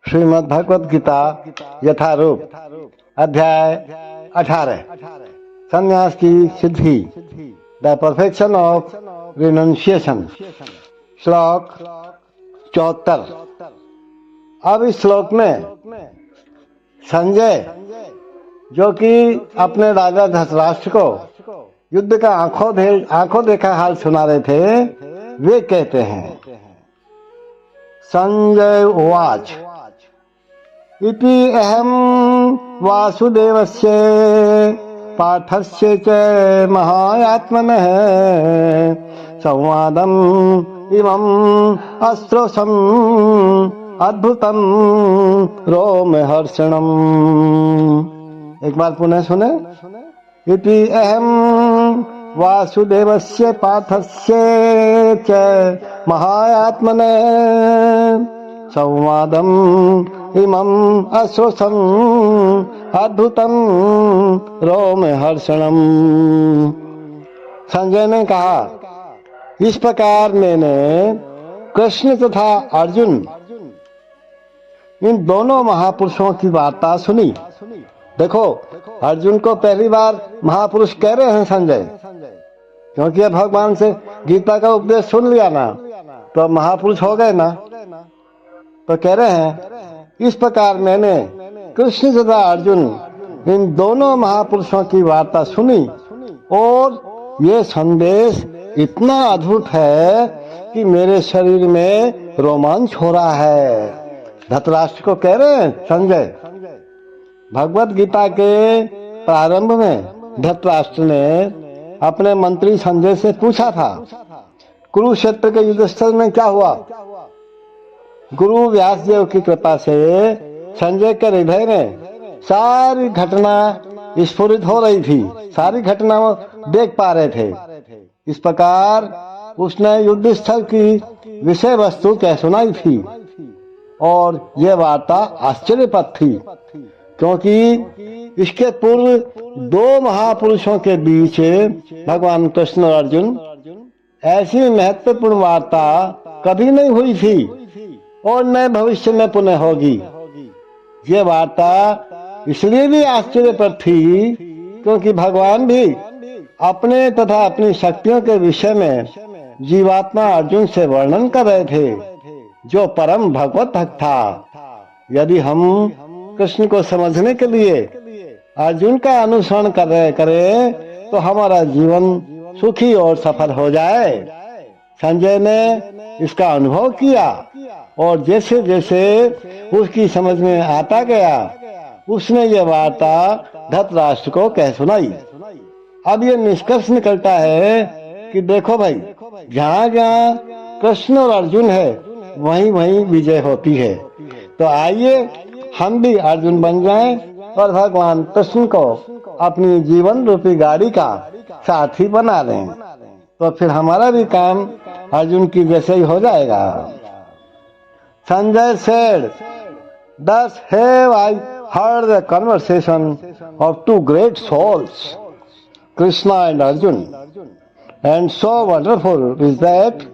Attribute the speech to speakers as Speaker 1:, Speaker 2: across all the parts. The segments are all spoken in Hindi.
Speaker 1: श्रीमद् भगवद गीता यथारूप अध्याय 18 संन्यास की सिद्धि द परफेक्शन ऑफ रिनंसिएशन श्लोक 74। अब इस श्लोक में संजय जो कि अपने राजा धृतराष्ट्र को युद्ध का आंखों देखा हाल सुना रहे थे, वे कहते हैं संजय उवाच इति अहम वासुदेवस्य पार्थस्य च महात्मनः संवादम इमं अस्त्रोसम अद्भुतम रोमहर्षणम। एक बार पुनः सुने। इति अहम वासुदेवस्य पार्थस्य च महात्मनः संवादम इमं अश्रोसम अद्भुतम रोमहर्षणम। संजय ने कहा, इस प्रकार मैंने कृष्ण तथा अर्जुन इन दोनों महापुरुषों की वार्ता सुनी। देखो, अर्जुन को पहली बार महापुरुष कह रहे हैं संजय, क्योंकि अब भगवान से गीता का उपदेश सुन लिया ना, तो महापुरुष हो गए ना। तो कह रहे हैं, इस प्रकार मैंने कृष्ण तथा अर्जुन इन दोनों महापुरुषों की वार्ता सुनी और ये संदेश इतना अद्भुत है कि मेरे शरीर में रोमांच हो रहा है। धृतराष्ट्र को कह रहे हैं संजय। भगवत गीता के प्रारंभ में धृतराष्ट्र ने अपने मंत्री संजय से पूछा था, कुरुक्षेत्र के युद्ध स्थल में क्या हुआ। गुरु व्यास देव की कृपा से संजय के हृदय में सारी घटना स्फुरित हो रही थी, सारी घटना वो देख पा रहे थे। इस प्रकार उसने युद्ध स्थल की विषय वस्तु कह सुनाई थी और यह वार्ता आश्चर्यप्रद थी, क्योंकि इसके पूर्व दो महापुरुषों के बीच भगवान कृष्ण और अर्जुन ऐसी महत्वपूर्ण वार्ता कभी नहीं हुई थी और न भविष्य में पुनः होगी। ये वार्ता इसलिए भी आश्चर्यप्रद थी क्योंकि भगवान भी अपने तथा अपनी शक्तियों के विषय में जीवात्मा अर्जुन से वर्णन कर रहे थे, जो परम भगवत भक्त था। यदि हम कृष्ण को समझने के लिए अर्जुन का अनुसरण करें तो हमारा जीवन सुखी और सफल हो जाए। संजय ने इसका अनुभव किया और जैसे जैसे उसकी समझ में आता गया, उसने ये वार्ता धृतराष्ट्र को कह सुनाई। अब ये निष्कर्ष निकलता है कि देखो भाई, जहाँ जहाँ कृष्ण और अर्जुन है वहीं वहीं विजय होती है। तो आइए हम भी अर्जुन बन जाएं और भगवान कृष्ण को अपनी जीवन रूपी गाड़ी का साथी बना लें, तो फिर हमारा भी काम अर्जुन की जैसे ही हो जाएगा। Sanjay said, thus have I heard the conversation of two great souls, Krishna and Arjun, and so wonderful is that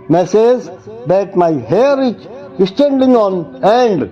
Speaker 1: message that my hair is standing on end